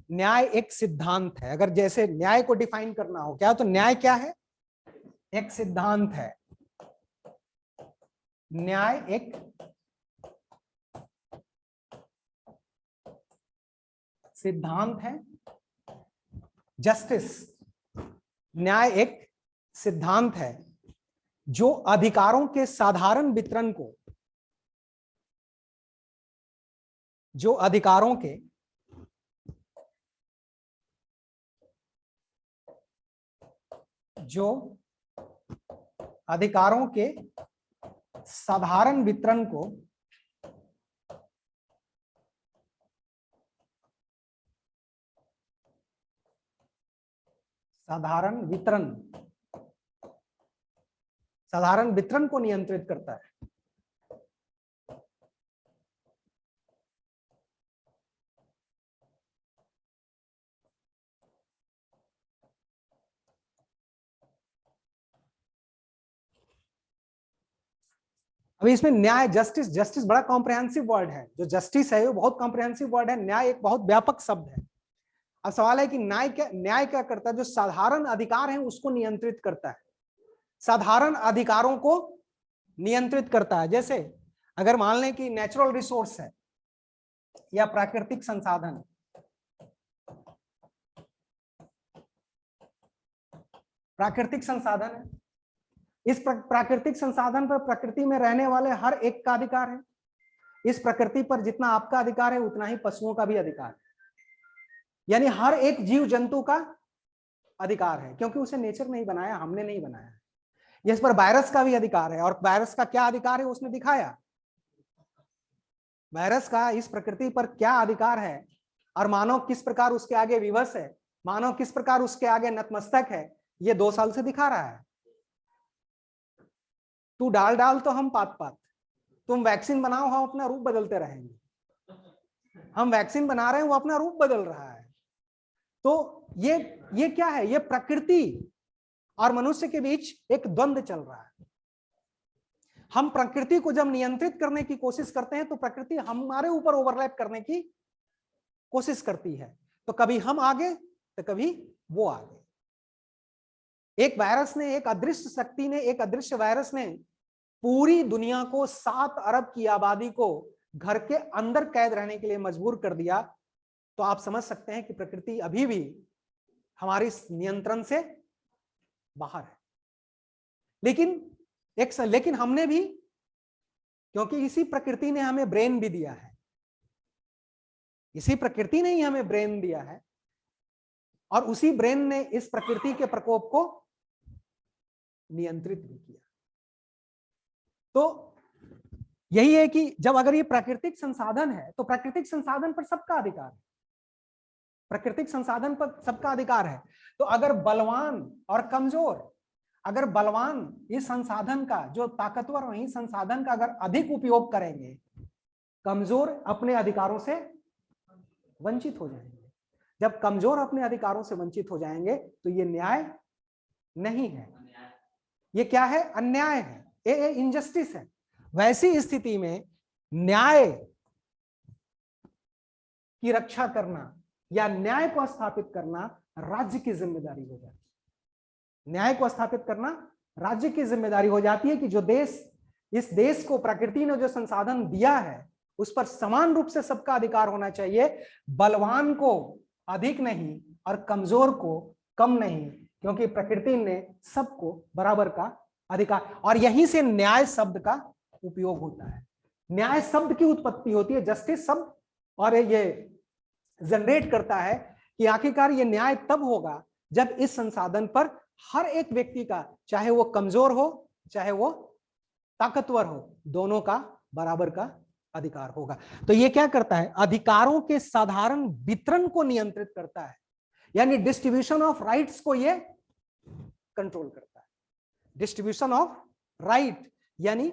[SPEAKER 1] न्याय एक सिद्धांत है। अगर जैसे न्याय को डिफाइन करना हो क्या, तो न्याय क्या है? एक सिद्धांत है। न्याय एक सिद्धांत है। जस्टिस, न्याय एक सिद्धांत है जो अधिकारों के साधारण वितरण को, जो अधिकारों के साधारण वितरण को साधारण वितरण को नियंत्रित करता है। अभी इसमें न्याय, जस्टिस बड़ा कॉम्प्रिहेंसिव वर्ड है। जो जस्टिस है वो बहुत कॉम्प्रिहेंसिव वर्ड है, न्याय एक बहुत व्यापक शब्द है। अब सवाल है कि न्याय क्या करता है? जो साधारण अधिकार है उसको नियंत्रित करता है, साधारण अधिकारों को नियंत्रित करता है। जैसे अगर मान लें कि नेचुरल रिसोर्स है या प्राकृतिक संसाधन, प्राकृतिक संसाधन है, इस प्राकृतिक संसाधन पर प्रकृति में रहने वाले हर एक का अधिकार है। इस प्रकृति पर जितना आपका अधिकार है उतना ही पशुओं का भी अधिकार है, यानी हर एक जीव जंतु का अधिकार है, क्योंकि उसे नेचर नहीं बनाया, हमने नहीं बनाया। इस पर वायरस का भी अधिकार है, और वायरस का क्या अधिकार है उसने दिखाया। वायरस का इस प्रकृति पर क्या अधिकार है और मानव किस प्रकार उसके आगे विवश है, मानव किस प्रकार उसके आगे नतमस्तक है, ये 2 साल से दिखा रहा है। तू डाल डाल तो हम पात पात, तुम वैक्सीन बनाओ हम अपना रूप बदलते रहेंगे। हम वैक्सीन बना रहे हैं, वो अपना रूप बदल रहा है। तो ये क्या है? ये प्रकृति और मनुष्य के बीच एक द्वंद्व चल रहा है। हम प्रकृति को जब नियंत्रित करने की कोशिश करते हैं तो प्रकृति हमारे ऊपर ओवरलैप करने की कोशिश करती है। तो कभी हम आगे तो कभी वो आगे। एक वायरस ने, एक अदृश्य शक्ति ने, एक अदृश्य वायरस ने पूरी दुनिया को, 7 अरब की आबादी को घर के अंदर कैद रहने के लिए मजबूर कर दिया। तो आप समझ सकते हैं कि प्रकृति अभी भी हमारे नियंत्रण से बाहर है। लेकिन हमने भी, क्योंकि इसी प्रकृति ने हमें ब्रेन भी दिया है, इसी प्रकृति ने ही हमें ब्रेन दिया है, और उसी ब्रेन ने इस प्रकृति के प्रकोप को नियंत्रित भी किया। तो यही है कि जब अगर ये प्राकृतिक संसाधन है तो प्राकृतिक संसाधन पर सबका अधिकार है, प्राकृतिक संसाधन पर सबका अधिकार है। तो अगर बलवान और कमजोर, अगर बलवान इस संसाधन का, जो ताकतवर वही संसाधन का अगर अधिक उपयोग करेंगे, कमजोर अपने अधिकारों से वंचित हो जाएंगे। जब कमजोर अपने अधिकारों से वंचित हो जाएंगे तो ये न्याय नहीं है, ये क्या है? अन्याय है, ये इनजस्टिस है। वैसी स्थिति में न्याय की रक्षा करना या न्याय को स्थापित करना राज्य की जिम्मेदारी हो जाती है। न्याय को स्थापित करना राज्य की जिम्मेदारी हो जाती है कि जो देश, इस देश को प्रकृति ने जो संसाधन दिया है उस पर समान रूप से सबका अधिकार होना चाहिए। बलवान को अधिक नहीं और कमजोर को कम नहीं, क्योंकि प्रकृति ने सबको बराबर का अधिकार। और यहीं से न्याय शब्द का उपयोग होता है। न्याय शब्द की उत्पत्ति होती है, जस्टिस शब्द, और ये जनरेट करता है कि आखिरकार ये न्याय तब होगा जब इस संसाधन पर हर एक व्यक्ति का, चाहे वो कमजोर हो चाहे वो ताकतवर हो, दोनों का बराबर का अधिकार होगा। तो ये क्या करता है? अधिकारों के साधारण वितरण को नियंत्रित करता है, यानी डिस्ट्रीब्यूशन ऑफ राइट्स को ये कंट्रोल करता है। डिस्ट्रीब्यूशन ऑफ राइट यानी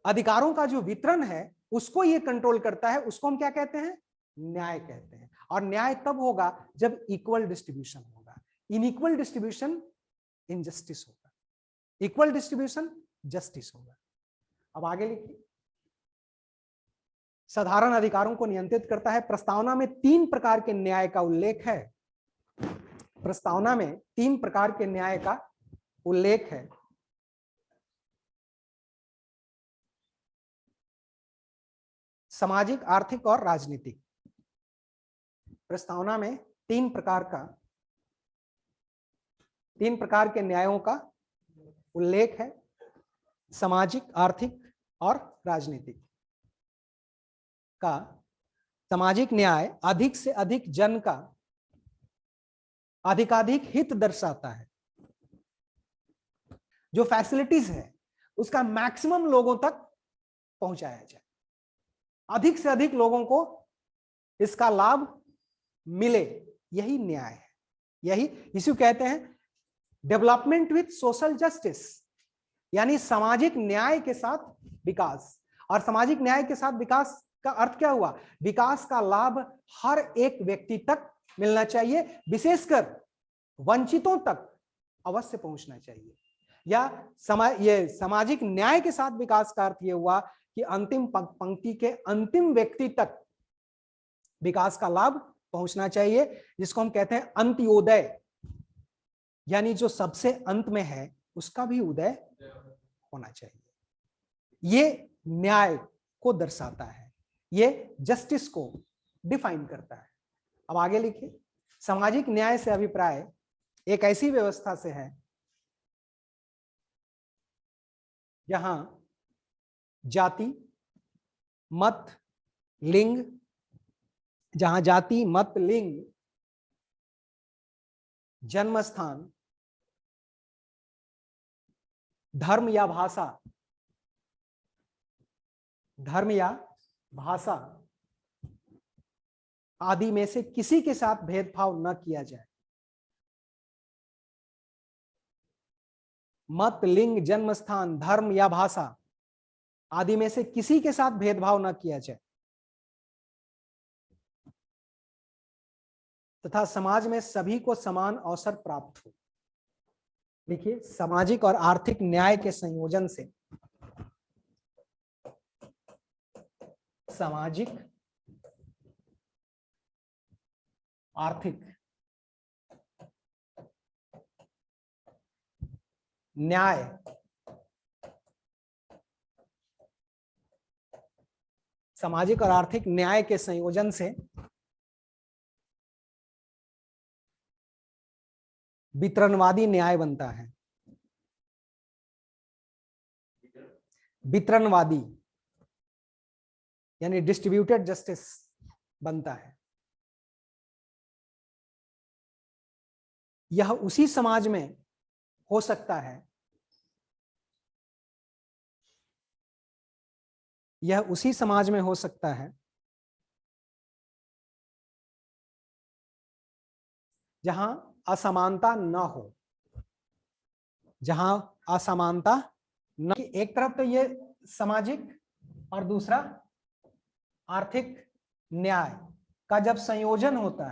[SPEAKER 1] अधिकारों का जो वितरण है उसको ये कंट्रोल करता है। उसको हम क्या कहते हैं? न्याय कहते हैं। और न्याय तब होगा जब इक्वल डिस्ट्रीब्यूशन होगा। इनइक्वल डिस्ट्रीब्यूशन इनजस्टिस होगा, इक्वल डिस्ट्रीब्यूशन जस्टिस होगा। अब आगे लिखिए। साधारण अधिकारों को नियंत्रित करता है। प्रस्तावना में 3 प्रकार के न्याय का उल्लेख है। प्रस्तावना में 3 प्रकार के न्याय का उल्लेख है। सामाजिक, आर्थिक और राजनीतिक। प्रस्तावना में 3 प्रकार के न्यायों का उल्लेख है। सामाजिक, आर्थिक और राजनीतिक का। सामाजिक न्याय अधिक से अधिक जन का अधिकाधिक हित दर्शाता है। जो फैसिलिटीज है उसका मैक्सिमम लोगों तक पहुंचाया जाए, अधिक से अधिक लोगों को इसका लाभ मिले, यही न्याय है। यही इसी कहते हैं डेवलपमेंट विथ सोशल जस्टिस, यानी सामाजिक न्याय के साथ विकास। और सामाजिक न्याय के साथ विकास का अर्थ क्या हुआ? विकास का लाभ हर एक व्यक्ति तक मिलना चाहिए, विशेषकर वंचितों तक अवश्य पहुंचना चाहिए। या ये सामाजिक न्याय के साथ विकास का अर्थ यह हुआ कि अंतिम पंक्ति के अंतिम व्यक्ति तक विकास का लाभ पहुंचना चाहिए, जिसको हम कहते हैं अंत्योदय, यानी जो सबसे अंत में है उसका भी उदय होना चाहिए। ये न्याय को दर्शाता है, ये जस्टिस को डिफाइन करता है। अब आगे लिखिए। सामाजिक न्याय से अभिप्राय एक ऐसी व्यवस्था से है जहां जाति, मत, लिंग, जहां जाति, मत, लिंग, जन्म स्थान, धर्म या भाषा आदि में से किसी के साथ भेदभाव न किया जाए। मत, लिंग, जन्म स्थान, धर्म या भाषा आदि में से किसी के साथ भेदभाव न किया जाए तथा समाज में सभी को समान अवसर प्राप्त हो। देखिए, सामाजिक और आर्थिक न्याय के संयोजन से सामाजिक, आर्थिक न्याय सामाजिक और आर्थिक न्याय के संयोजन से वितरणवादी न्याय बनता है। वितरणवादी यानी डिस्ट्रीब्यूटेड जस्टिस बनता है। यह उसी समाज में हो सकता है, यह उसी समाज में हो सकता है जहां असमानता न हो, जहां असमानता न। एक तरफ तो ये सामाजिक और दूसरा आर्थिक न्याय का जब संयोजन होता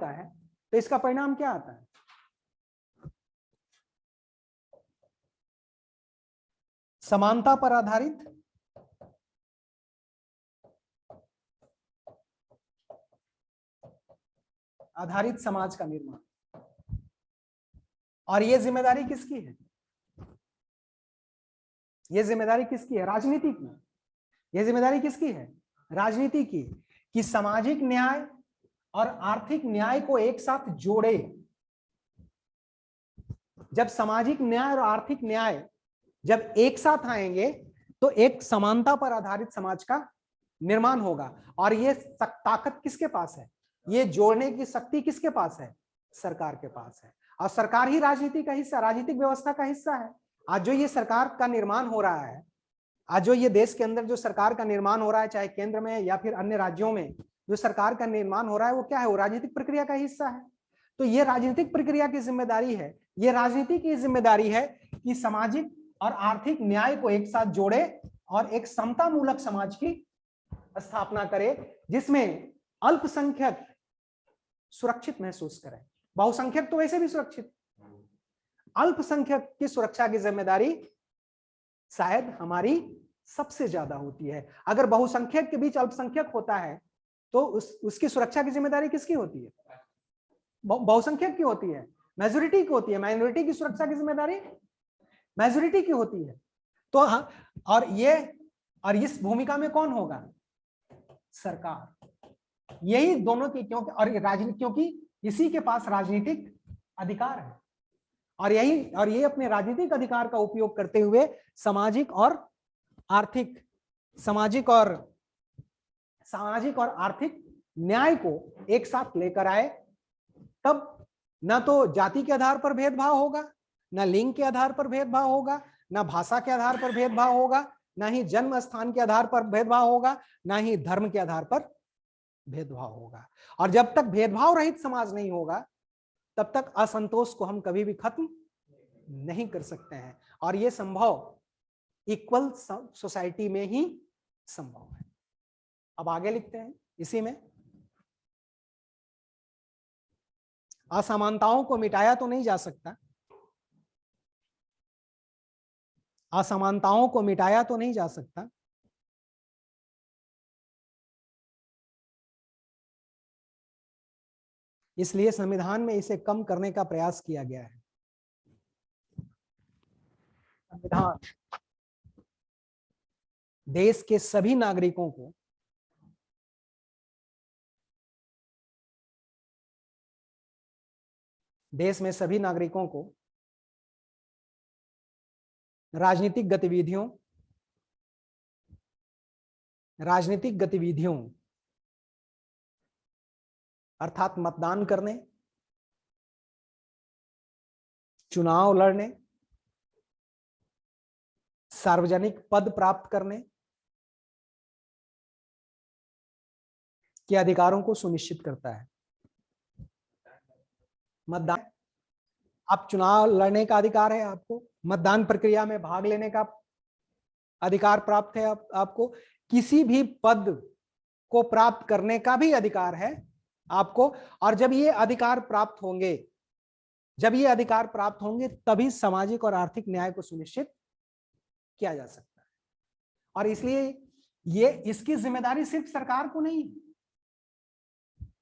[SPEAKER 1] है, तो इसका परिणाम क्या आता है? समानता पर आधारित समाज का निर्माण। और ये जिम्मेदारी किसकी है? ये जिम्मेदारी किसकी है? राजनीति की। ये जिम्मेदारी किसकी है? राजनीति की, कि सामाजिक न्याय और आर्थिक न्याय को एक साथ जोड़े। जब सामाजिक न्याय और आर्थिक न्याय जब एक साथ आएंगे तो एक समानता पर आधारित समाज का निर्माण होगा। और ये ताकत किसके पास है? ये जोड़ने की शक्ति किसके पास है? सरकार के पास है। और सरकार ही राजनीति का हिस्सा, राजनीतिक व्यवस्था का हिस्सा है। आज जो ये सरकार का निर्माण हो रहा है, आज जो ये देश के अंदर जो सरकार का निर्माण हो रहा है, चाहे केंद्र में या फिर अन्य राज्यों में जो सरकार का निर्माण हो रहा है, वो क्या है? वो राजनीतिक प्रक्रिया का हिस्सा है। तो ये राजनीतिक प्रक्रिया की जिम्मेदारी है, ये राजनीति की जिम्मेदारी है कि सामाजिक और आर्थिक न्याय को एक साथ जोड़े और एक समता मूलक समाज की स्थापना करे, जिसमें अल्पसंख्यक सुरक्षित महसूस करें। बहुसंख्यक तो वैसे भी सुरक्षित, अल्पसंख्यक की सुरक्षा की जिम्मेदारी शायद हमारी सबसे ज्यादा होती है। अगर बहुसंख्यक के बीच अल्पसंख्यक होता है तो उसकी सुरक्षा की जिम्मेदारी किसकी होती है? बहुसंख्यक की होती है, मेजोरिटी की होती है। माइनॉरिटी की सुरक्षा की जिम्मेदारी मेजोरिटी की होती है। तो और इस भूमिका में कौन होगा? सरकार। यही दोनों की, क्योंकि और राजनीति, क्योंकि इसी के पास राजनीतिक अधिकार है। और ये अपने राजनीतिक अधिकार का उपयोग करते हुए सामाजिक और आर्थिक न्याय को एक साथ लेकर आए। तब न तो जाति के आधार पर भेदभाव होगा, न लिंग के आधार पर भेदभाव होगा, न भाषा के आधार पर भेदभाव होगा, न ही जन्म स्थान के आधार पर भेदभाव होगा, न ही धर्म के आधार पर भेदभाव होगा। और जब तक भेदभाव रहित समाज नहीं होगा तब तक असंतोष को हम कभी भी खत्म नहीं कर सकते हैं। और यह संभव इक्वल सोसाइटी में ही संभव है। अब आगे लिखते हैं इसी में, असमानताओं को मिटाया तो नहीं जा सकता, असमानताओं को मिटाया तो नहीं जा सकता, इसलिए संविधान में इसे कम करने का प्रयास किया गया है। संविधान देश के सभी नागरिकों को देश में सभी नागरिकों को राजनीतिक गतिविधियों अर्थात मतदान करने, चुनाव लड़ने, सार्वजनिक पद प्राप्त करने के अधिकारों को सुनिश्चित करता है। मतदान, आप चुनाव लड़ने का अधिकार है, आपको मतदान प्रक्रिया में भाग लेने का अधिकार प्राप्त है, आपको किसी भी पद को प्राप्त करने का भी अधिकार है आपको। और जब ये अधिकार प्राप्त होंगे तभी सामाजिक और आर्थिक न्याय को सुनिश्चित किया जा सकता है। और इसलिए ये इसकी जिम्मेदारी सिर्फ सरकार को नहीं,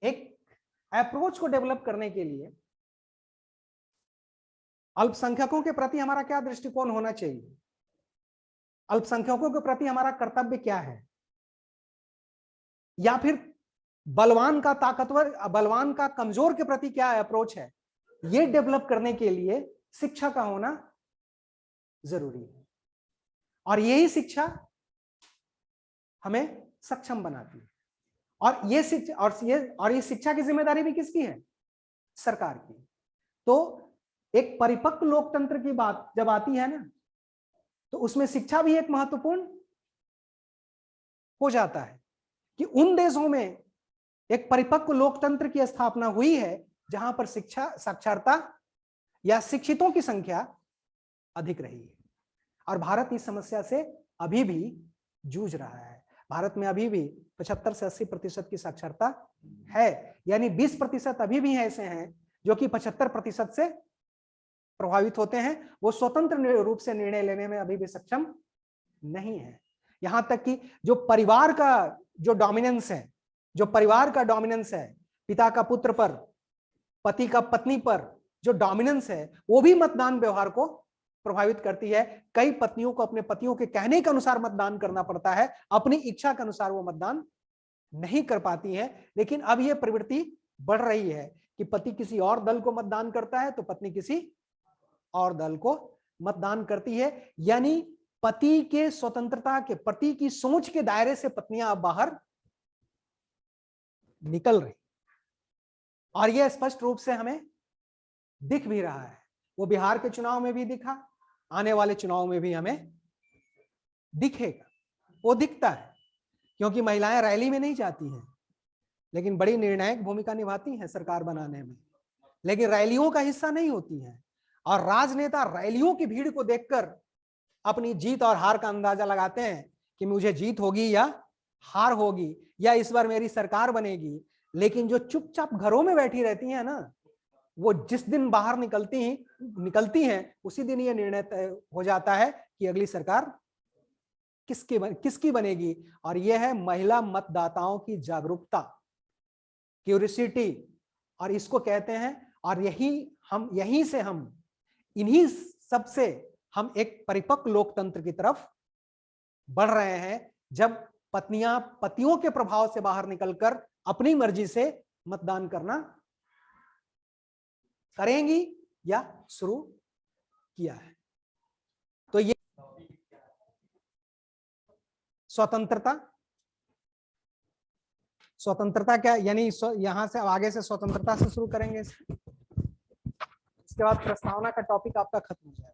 [SPEAKER 1] एक अप्रोच को डेवलप करने के लिए अल्पसंख्यकों के प्रति हमारा क्या दृष्टिकोण होना चाहिए, अल्पसंख्यकों के प्रति हमारा कर्तव्य क्या है, या फिर बलवान का ताकतवर, बलवान का कमजोर के प्रति क्या अप्रोच है, ये डेवलप करने के लिए शिक्षा का होना जरूरी है। और यही शिक्षा हमें सक्षम बनाती है। और ये शिक्षा की जिम्मेदारी भी किसकी है, सरकार की। तो एक परिपक्व लोकतंत्र की बात जब आती है ना, तो उसमें शिक्षा भी एक महत्वपूर्ण हो जाता है कि उन देशों में एक परिपक्व लोकतंत्र की स्थापना हुई है जहां पर शिक्षा, साक्षरता या शिक्षितों की संख्या अधिक रही है। और भारत इस समस्या से अभी भी जूझ रहा है। भारत में अभी भी 75 से 80% की साक्षरता है, यानी 20% अभी भी ऐसे हैं जो कि 75% से प्रभावित होते हैं। वो स्वतंत्र रूप से निर्णय लेने में अभी भी सक्षम नहीं है। यहां तक कि जो परिवार का जो डोमिनेंस है, पिता का पुत्र पर, पति का पत्नी पर जो डोमिनेंस है, वो भी मतदान व्यवहार को प्रभावित करती है। कई पत्नियों को अपने पतियों के कहने के अनुसार मतदान करना पड़ता है, अपनी इच्छा के अनुसार वो मतदान नहीं कर पाती हैं। लेकिन अब ये प्रवृत्ति बढ़ रही है कि पति किसी और दल को मतदान करता है तो पत्नी किसी और दल को मतदान करती है। यानी पति के स्वतंत्रता के, पति की सोच के दायरे से पत्नियां अब बाहर निकल रही, और यह स्पष्ट रूप से हमें दिख भी रहा है। वो बिहार के चुनाव में भी दिखा, आने वाले चुनाव में भी हमें दिखेगा, वो दिखता है। क्योंकि महिलाएं रैली में नहीं जाती हैं, लेकिन बड़ी निर्णायक भूमिका निभाती हैं सरकार बनाने में, लेकिन रैलियों का हिस्सा नहीं होती हैं। और राजनेता रैलियों की भीड़ को देखकर अपनी जीत और हार का अंदाजा लगाते हैं कि मुझे जीत होगी या हार होगी, या इस बार मेरी सरकार बनेगी। लेकिन जो चुपचाप घरों में बैठी रहती हैं ना, वो जिस दिन बाहर निकलती हैं उसी दिन ये निर्णय तय हो जाता है कि अगली सरकार किसकी बनेगी। और यह है महिला मतदाताओं की जागरूकता, क्यूरियोसिटी, और इसको कहते हैं। और इन्हीं सबसे हम एक परिपक्व लोकतंत्र की तरफ बढ़ रहे हैं, जब पत्नियां पतियों के प्रभाव से बाहर निकलकर अपनी मर्जी से मतदान करना करेंगी या शुरू किया है। तो ये स्वतंत्रता क्या, यानी यहां से आगे से स्वतंत्रता से शुरू करेंगे, इसके बाद प्रस्तावना का टॉपिक आपका खत्म हो जाएगा।